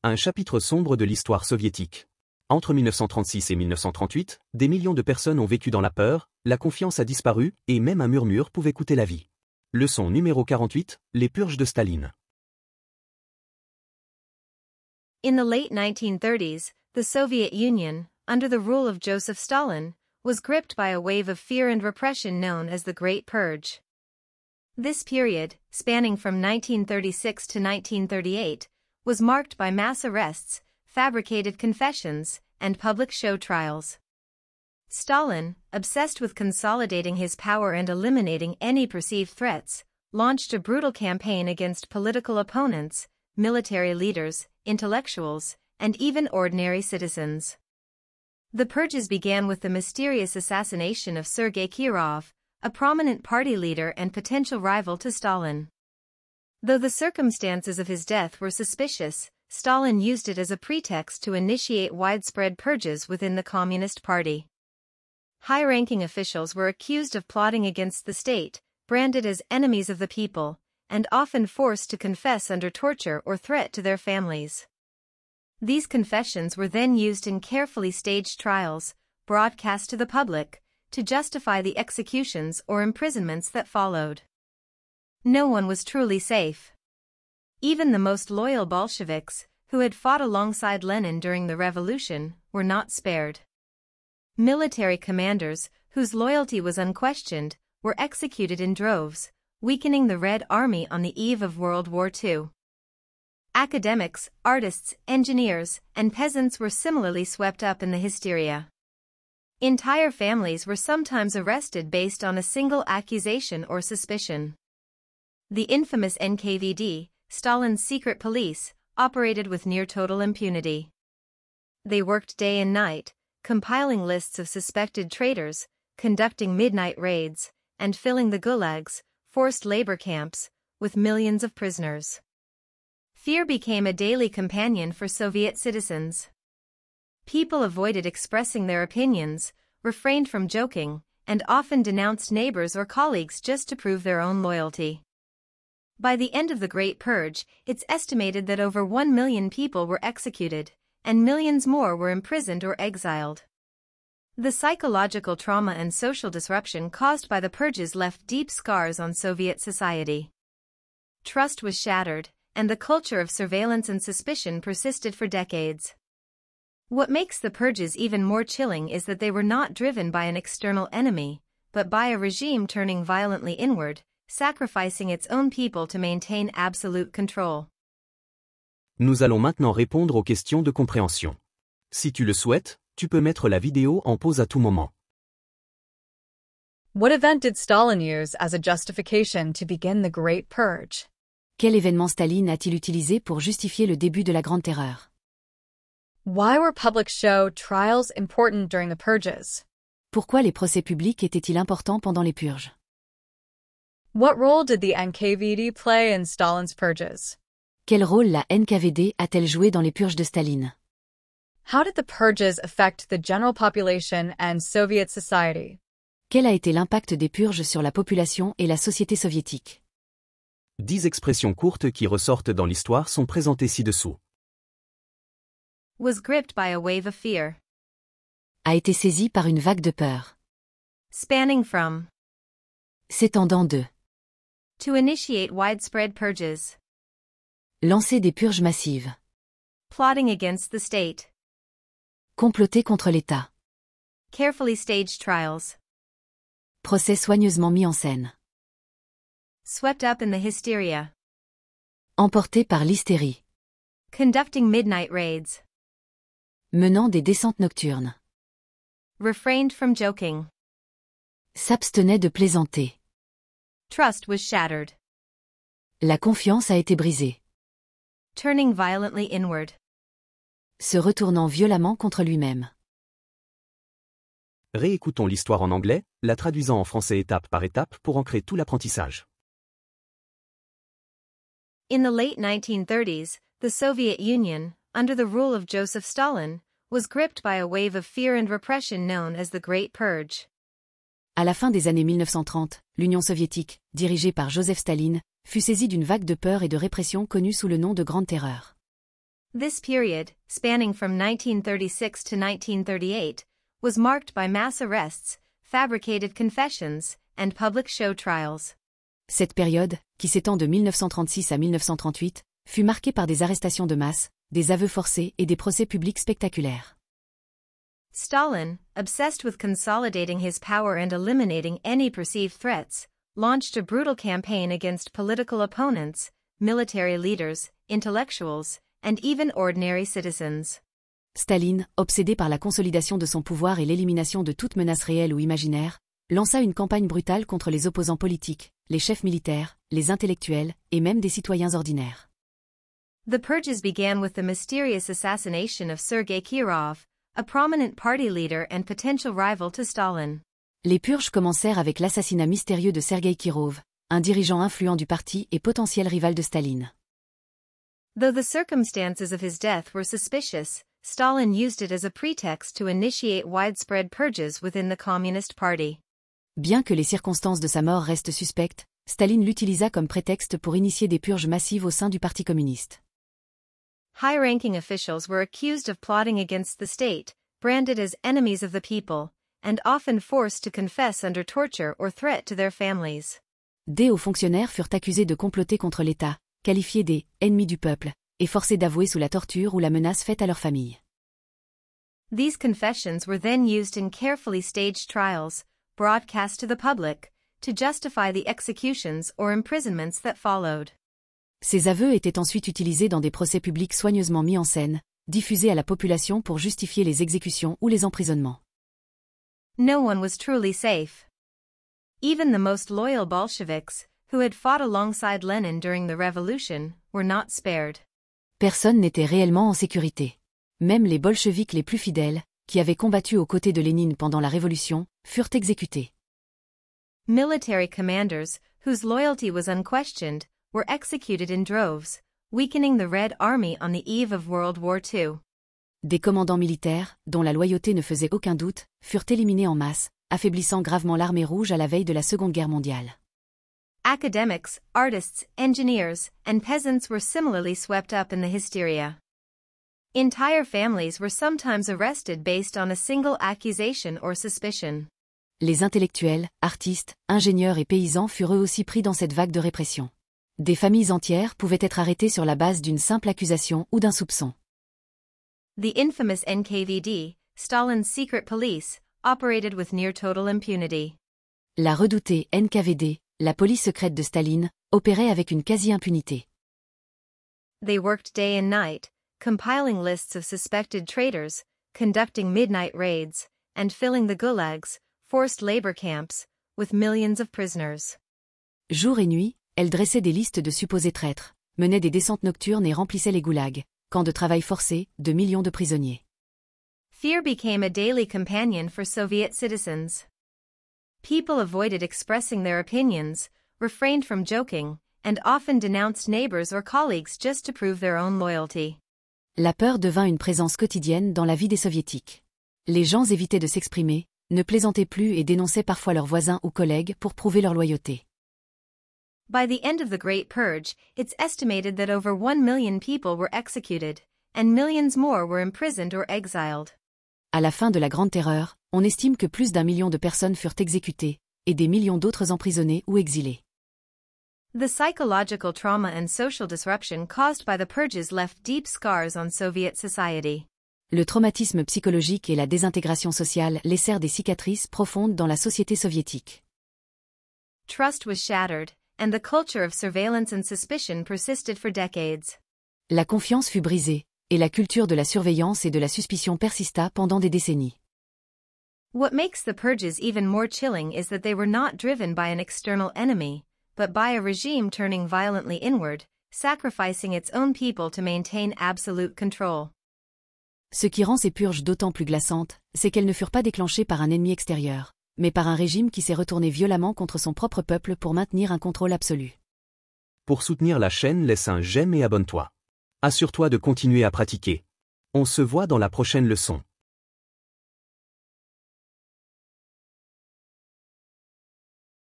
Un chapitre sombre de l'histoire soviétique. Entre 1936 et 1938, des millions de personnes ont vécu dans la peur, la confiance a disparu, et même un murmure pouvait coûter la vie. Leçon numéro 48, les purges de Staline. In the late 1930s, the Soviet Union, under the rule of Joseph Stalin, was gripped by a wave of fear and repression known as the Great Purge. This period, spanning from 1936 to 1938, was marked by mass arrests, fabricated confessions, and public show trials. Stalin, obsessed with consolidating his power and eliminating any perceived threats, launched a brutal campaign against political opponents, military leaders, intellectuals, and even ordinary citizens. The purges began with the mysterious assassination of Sergei Kirov, a prominent party leader and potential rival to Stalin. Though the circumstances of his death were suspicious, Stalin used it as a pretext to initiate widespread purges within the Communist Party. High-ranking officials were accused of plotting against the state, branded as enemies of the people, and often forced to confess under torture or threat to their families. These confessions were then used in carefully staged trials, broadcast to the public, to justify the executions or imprisonments that followed. No one was truly safe. Even the most loyal Bolsheviks, who had fought alongside Lenin during the revolution, were not spared. Military commanders, whose loyalty was unquestioned, were executed in droves, weakening the Red Army on the eve of World War II. Academics, artists, engineers, and peasants were similarly swept up in the hysteria. Entire families were sometimes arrested based on a single accusation or suspicion. The infamous NKVD, Stalin's secret police, operated with near-total impunity. They worked day and night, compiling lists of suspected traitors, conducting midnight raids, and filling the gulags, forced labor camps, with millions of prisoners. Fear became a daily companion for Soviet citizens. People avoided expressing their opinions, refrained from joking, and often denounced neighbors or colleagues just to prove their own loyalty. By the end of the Great Purge, it's estimated that over 1 million people were executed, and millions more were imprisoned or exiled. The psychological trauma and social disruption caused by the purges left deep scars on Soviet society. Trust was shattered, and the culture of surveillance and suspicion persisted for decades. What makes the purges even more chilling is that they were not driven by an external enemy, but by a regime turning violently inward, sacrificing its own people to maintain absolute control. Nous allons maintenant répondre aux questions de compréhension. Si tu le souhaites, tu peux mettre la vidéo en pause à tout moment. What event did Stalin use as a justification to begin the Great Purge? Quel événement Staline a-t-il utilisé pour justifier le début de la Grande Terreur? Why were public show trials important during the purges? Pourquoi les procès publics étaient-ils importants pendant les purges? What role did the NKVD play in Stalin's purges? Quel rôle la NKVD a-t-elle joué dans les purges de Staline? How did the purges affect the general population and Soviet society? Quel a été l'impact des purges sur la population et la société soviétique? 10 expressions courtes qui ressortent dans l'histoire sont présentées ci-dessous. Was gripped by a wave of fear. A été saisi par une vague de peur. Spanning from. S'étendant de. To initiate widespread purges. Lancer des purges massives. Plotting against the state. Comploter contre l'État. Carefully staged trials. Procès soigneusement mis en scène. Swept up in the hysteria. Emporté par l'hystérie. Conducting midnight raids. Menant des descentes nocturnes. Refrained from joking. S'abstenait de plaisanter. Trust was shattered. La confiance a été brisée. Turning violently inward. Se retournant violemment contre lui-même. Réécoutons l'histoire en anglais, la traduisant en français étape par étape pour ancrer tout l'apprentissage. In the late 1930s, the Soviet Union, under the rule of Joseph Stalin, was gripped by a wave of fear and repression known as the Great Purge. À la fin des années 1930, l'Union soviétique, dirigée par Joseph Staline, fut saisie d'une vague de peur et de répression connue sous le nom de Grande Terreur. This period, spanning from 1936 to 1938, was marked by mass arrests, fabricated confessions, and public show trials. Cette période, qui s'étend de 1936 à 1938, fut marquée par des arrestations de masse, des aveux forcés et des procès publics spectaculaires. Stalin, obsessed with consolidating his power and eliminating any perceived threats, launched a brutal campaign against political opponents, military leaders, intellectuals, and even ordinary citizens. Staline, obsédé par la consolidation de son pouvoir et l'élimination de toute menace réelle ou imaginaire, lança une campagne brutale contre les opposants politiques, les chefs militaires, les intellectuels, et même des citoyens ordinaires. The purges began with the mysterious assassination of Sergei Kirov, a prominent party leader and potential rival to Stalin. Les purges commencèrent avec l'assassinat mystérieux de Sergueï Kirov, un dirigeant influent du parti et potentiel rival de Staline. Though the circumstances of his death were suspicious, Stalin used it as a pretext to initiate widespread purges within the Communist Party. Bien que les circonstances de sa mort restent suspectes, Staline l'utilisa comme prétexte pour initier des purges massives au sein du Parti communiste. High-ranking officials were accused of plotting against the state, branded as enemies of the people, and often forced to confess under torture or threat to their families. Des hauts fonctionnaires furent accusés de comploter contre l'État, qualifiés des « ennemis du peuple », et forcés d'avouer sous la torture ou la menace faite à leur famille. These confessions were then used in carefully staged trials, broadcast to the public, to justify the executions or imprisonments that followed. Ces aveux étaient ensuite utilisés dans des procès publics soigneusement mis en scène, diffusés à la population pour justifier les exécutions ou les emprisonnements. No one was truly safe. Even the most loyal Bolsheviks, who had fought alongside Lenin during the revolution, were not spared. Personne n'était réellement en sécurité. Même les bolcheviks les plus fidèles, qui avaient combattu aux côtés de Lénine pendant la Révolution, furent exécutés. Military commanders, whose loyalty was unquestioned, were executed in droves, weakening the Red Army on the eve of World War II. Des commandants militaires, dont la loyauté ne faisait aucun doute, furent éliminés en masse, affaiblissant gravement l'armée rouge à la veille de la Seconde Guerre mondiale. Academics, artists, engineers, and peasants were similarly swept up in the hysteria. Entire families were sometimes arrested based on a single accusation or suspicion. Les intellectuels, artistes, ingénieurs et paysans furent eux aussi pris dans cette vague de répression. Des familles entières pouvaient être arrêtées sur la base d'une simple accusation ou d'un soupçon. The infamous NKVD, Stalin's secret police, operated with near total impunity. La redoutée NKVD, la police secrète de Staline, opérait avec une quasi-impunité. They worked day and night, compiling lists of suspected traitors, conducting midnight raids, and filling the gulags, forced labor camps, with millions of prisoners. Jour et nuit, elle dressait des listes de supposés traîtres, menait des descentes nocturnes et remplissait les goulags, camps de travail forcé, de millions de prisonniers. Fear became a daily companion for Soviet citizens. People avoided expressing their opinions, refrained from joking, and often denounced neighbors or colleagues just to prove their own loyalty. La peur devint une présence quotidienne dans la vie des soviétiques. Les gens évitaient de s'exprimer, ne plaisantaient plus et dénonçaient parfois leurs voisins ou collègues pour prouver leur loyauté. By the end of the Great Purge, it's estimated that over 1 million people were executed, and millions more were imprisoned or exiled. À la fin de la Grande Terreur, on estime que plus d'1 million de personnes furent exécutées, et des millions d'autres emprisonnées ou exilées. The psychological trauma and social disruption caused by the purges left deep scars on Soviet society. Le traumatisme psychologique et la désintégration sociale laissèrent des cicatrices profondes dans la société soviétique. Trust was shattered, and the culture of surveillance and suspicion persisted for decades. La confiance fut brisée, et la culture de la surveillance et de la suspicion persista pendant des décennies. What makes the purges even more chilling is that they were not driven by an external enemy, but by a regime turning violently inward, sacrificing its own people to maintain absolute control. Ce qui rend ces purges d'autant plus glaçantes, c'est qu'elles ne furent pas déclenchées par un ennemi extérieur, mais par un régime qui s'est retourné violemment contre son propre peuple pour maintenir un contrôle absolu. Pour soutenir la chaîne, laisse un j'aime et abonne-toi. Assure-toi de continuer à pratiquer. On se voit dans la prochaine leçon.